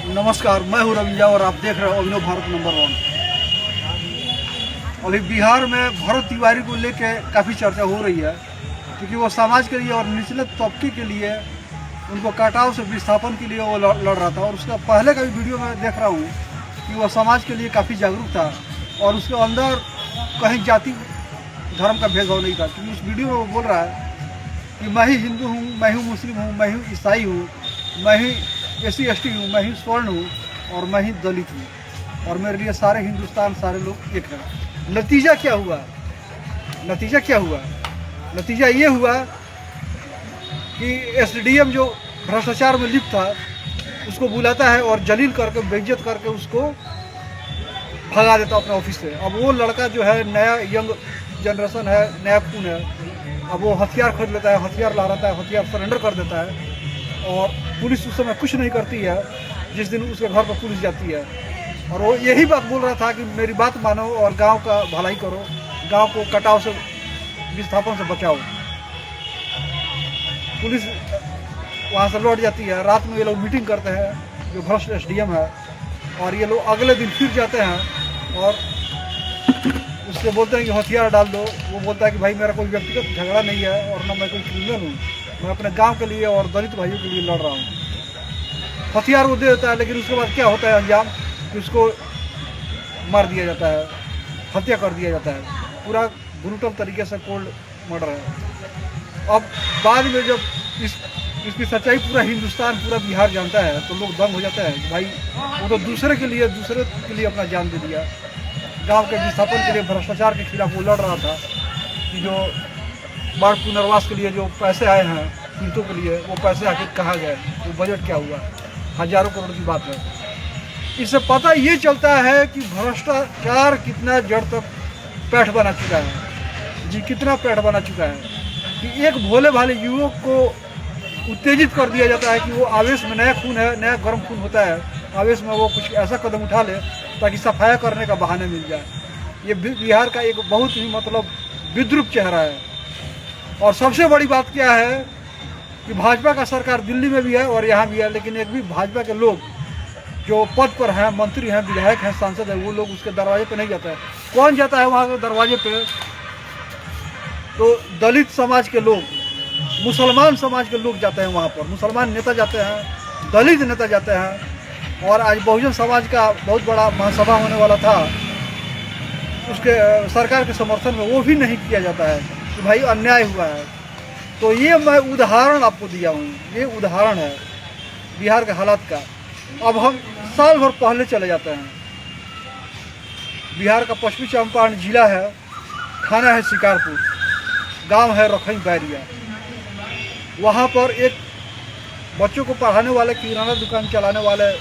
नमस्कार, मैं हूं रविंजा और आप देख रहे हो अभिनव भारत नंबर 1। अभी बिहार में भरत तिवारी को लेके काफ़ी चर्चा हो रही है, क्योंकि वो समाज के लिए और निचले तबके के लिए उनको कटाव से विस्थापन के लिए वो लड़ रहा था। और उसका पहले का भी वीडियो मैं देख रहा हूँ कि वो समाज के लिए काफ़ी जागरूक था और उसके अंदर कहीं जाति धर्म का भेदभाव नहीं था। क्योंकि उस वीडियो में वो बोल रहा है कि मैं ही हिंदू हूँ, मैं ही मुस्लिम हूँ, मैं ही ईसाई हूँ, मैं ही SC/ST हूँ, मैं ही स्वर्ण हूँ और मैं ही दलित हूँ, और मेरे लिए सारे हिंदुस्तान, सारे लोग एक हैं। नतीजा क्या हुआ? नतीजा ये हुआ कि SDM जो भ्रष्टाचार में लिप्त था उसको बुलाता है और जलील करके, बेइज्जत करके उसको भगा देता अपने ऑफिस से। अब वो लड़का जो है, नया यंग जनरेशन है, नया खून है, अब वो हथियार खरीद लेता है, हथियार लहराता है, हथियार सरेंडर कर देता है। और पुलिस उस समय कुछ नहीं करती है जिस दिन उसके घर पर पुलिस जाती है। और वो यही बात बोल रहा था कि मेरी बात मानो और गांव का भलाई करो, गांव को कटाव से, विस्थापन से बचाओ। पुलिस वहाँ से लौट जाती है। रात में ये लोग मीटिंग करते हैं, जो भ्रष्ट SDM है, और ये लोग अगले दिन फिर जाते हैं और उससे बोलते हैं कि हथियार डाल दो। वो बोलता है कि भाई मेरा कोई व्यक्तिगत झगड़ा नहीं है और ना मैं कोई क्रिमिनल हूँ, मैं अपने गांव के लिए और दलित भाइयों के लिए लड़ रहा हूँ। हथियार वो दे देता है, लेकिन उसके बाद क्या होता है अंजाम कि उसको मार दिया जाता है, हत्या कर दिया जाता है। पूरा ब्रूटल तरीके से कोल्ड मर्डर है। अब बाद में जब इसकी सच्चाई पूरा हिंदुस्तान, पूरा बिहार जानता है तो लोग दंग हो जाते हैं कि भाई वो तो दूसरे के लिए अपना जान दे दिया। गांव के विस्थापन के लिए, भ्रष्टाचार के खिलाफ वो लड़ रहा था कि जो बाढ़ पुनर्वास के लिए जो पैसे आए हैं पीड़ितों के लिए, वो पैसे आखिर कहाँ गए, वो बजट क्या हुआ? हजारों करोड़ की बात है। इससे पता ये चलता है कि भ्रष्टाचार कितना जड़ तक पैठ बना चुका है। जी, कितना पैठ बना चुका है कि एक भोले भाले युवक को उत्तेजित कर दिया जाता है कि वो आवेश में, नया खून है, नया गर्म खून होता है, आवेश में वो कुछ ऐसा कदम उठा ले ताकि सफाया करने का बहाने मिल जाए। ये बिहार का एक बहुत ही विद्रूप चेहरा है। और सबसे बड़ी बात क्या है कि भाजपा का सरकार दिल्ली में भी है और यहाँ भी है, लेकिन एक भी भाजपा के लोग जो पद पर हैं, मंत्री हैं, विधायक हैं, सांसद हैं, वो लोग उसके दरवाजे पे नहीं जाता है। कौन जाता है वहाँ के दरवाजे पे? तो दलित समाज के लोग, मुसलमान समाज के लोग जाते हैं वहाँ पर। मुसलमान नेता जाते हैं, दलित नेता जाते हैं। और आज बहुजन समाज का बहुत बड़ा महासभा होने वाला था, उसके सरकार के समर्थन में, वो भी नहीं किया जाता है कि भाई अन्याय हुआ है। तो ये मैं उदाहरण आपको दिया हूँ, ये उदाहरण है बिहार के हालात का। अब हम साल भर पहले चले जाते हैं। बिहार का पश्चिमी चंपारण जिला है, थाना है शिकारपुर, गांव है रखई बैरिया। वहाँ पर एक बच्चों को पढ़ाने वाले, किराना दुकान चलाने वाले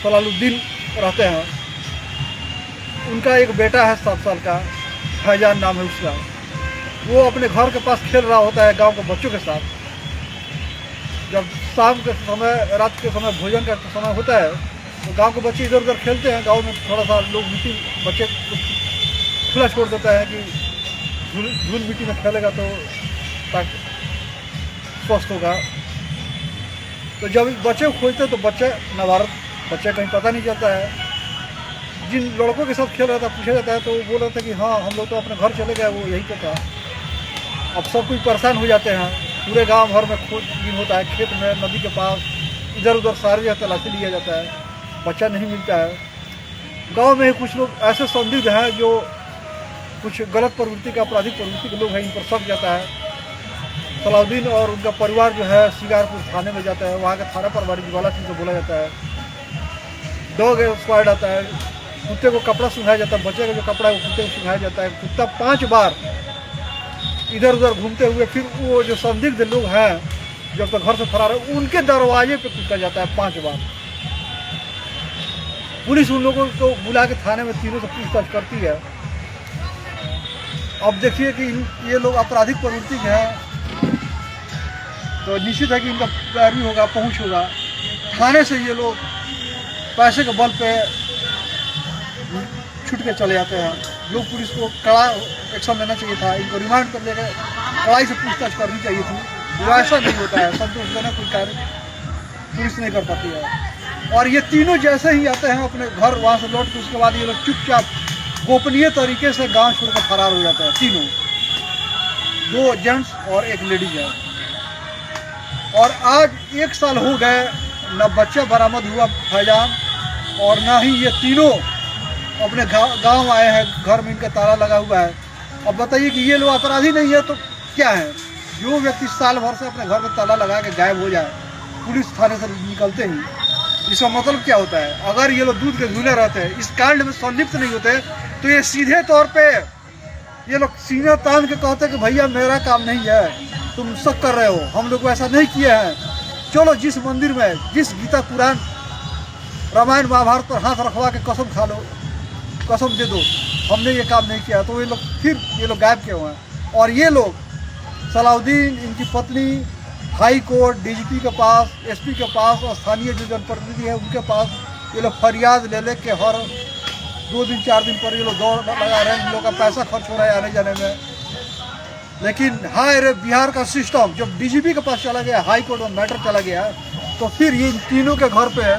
सलालुद्दीन रहते हैं। उनका एक बेटा है 7 साल का, फैजान नाम है उसका। वो अपने घर के पास खेल रहा होता है गांव के बच्चों के साथ। जब शाम के समय, रात के समय भोजन का समय होता है तो गांव के बच्चे इधर उधर खेलते हैं। गांव में थोड़ा सा लोग मिट्टी, बच्चे खुला छोड़ देता है कि धूल मिट्टी में खेलेगा तो स्वस्थ होगा। तो जब बच्चे खोजते तो बच्चे नवारत, बच्चे कहीं पता नहीं चलता है। जिन लड़कों के साथ खेल रहा था पूछा जाता है तो वो बोल रहा था कि हाँ हम लोग तो अपने घर चले गए, वो यहीं पे था। अब सब कुछ परेशान हो जाते हैं। पूरे गांव भर में खोजबीन होता है, खेत में, नदी के पास, इधर उधर सारी जगह तलाशी लिया जाता है, बच्चा नहीं मिलता है। गांव में कुछ लोग ऐसे संदिग्ध हैं जो कुछ गलत प्रवृत्ति का, आपराधिक प्रवृत्ति के लोग हैं, इन पर शक जाता है। सलाउद्दीन और उनका परिवार जो है शिकारपुर थाने में जाता है। वहाँ के थाना प्रभारी ज्वाला सिंह को बोला जाता है। डॉग स्क्वाड आता है, कुत्ते को कपड़ा सुखाया जाता है, बच्चे का जो कपड़ा है वो कुत्ते को सुखाया जाता है। कुत्ता 5 बार इधर उधर घूमते हुए फिर वो जो संदिग्ध लोग हैं जो तो घर से फरार है, उनके दरवाजे पे कूदा जाता है 5 बार। पुलिस उन लोगों को बुला के थाने में तीनों से पूछताछ करती है। अब देखिए कि ये लोग आपराधिक प्रवृत्ति के हैं तो निश्चित है कि इनका पैरवी होगा, पहुंच होगा। थाने से ये लोग पैसे के बल पे छूट के चले जाते हैं। लोग पुलिस को कड़ा एक्शन लेना चाहिए था, इनको रिमांड कर लेकर कड़ाई से पूछताछ करनी चाहिए थी। वो ऐसा नहीं होता है, संतोषजनक कोई कार्य पुलिस नहीं कर पाती है। और ये तीनों जैसे ही आते हैं अपने घर, वहाँ से लौट के उसके बाद ये लोग चुपचाप गोपनीय तरीके से गांव छोड़कर फरार हो जाते हैं तीनों, 2 जेंट्स और 1 लेडीज है। और आज 1 साल हो गए, न बच्चा बरामद हुआ फैजान, और ना ही ये तीनों अपने गांव आए हैं, घर में इनका ताला लगा हुआ है। अब बताइए कि ये लोग अपराधी नहीं है तो क्या है? जो व्यक्ति साल भर से अपने घर में ताला लगा के गायब हो जाए पुलिस थाने से निकलते ही, इसका मतलब क्या होता है? अगर ये लोग दूध के धुले रहते हैं, इस कांड में संलिप्त नहीं होते, तो ये सीधे तौर पे ये लोग सीना तान के कहते कि भैया मेरा काम नहीं है, तुम शक कर रहे हो, हम लोग ऐसा नहीं किए हैं। चलो जिस मंदिर में, जिस गीता पुराण रामायण महाभारत पर हाथ रखवा के कसम खा लो, कसम दे दो हमने ये काम नहीं किया। तो ये लोग गायब क्यों हैं? और ये लोग सलाउद्दीन, इनकी पत्नी हाई कोर्ट, डीजीपी के पास, एसपी के पास और स्थानीय जो जनप्रतिनिधि है उनके पास ये लोग फरियाद ले के हर 2 दिन 4 दिन पर ये लोग दौड़ लगा रहे हैं। इन लोगों का पैसा खर्च हो रहा है आने जाने में। लेकिन हाय रे बिहार का सिस्टम, जब डीजीपी के पास चला गया, हाई कोर्ट में मैटर चला गया, तो फिर ये तीनों के घर पे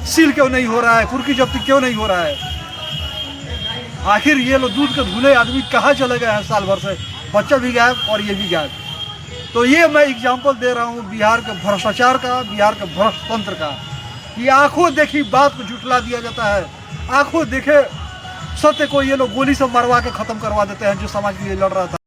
सील क्यों नहीं हो रहा है, कुर्की जब्ती क्यों नहीं हो रहा है? आखिर ये लोग दूध के धुले आदमी कहाँ चले गए हैं साल भर से? बच्चा भी गायब और ये भी गायब। तो ये मैं एग्जाम्पल दे रहा हूँ बिहार के भ्रष्टाचार का, बिहार के भ्रष्ट तंत्र का, कि आंखों देखी बात को झुठला दिया जाता है, आंखों देखे सत्य को ये लोग गोली से मरवा के खत्म करवा देते हैं जो समाज के लिए लड़ रहा था।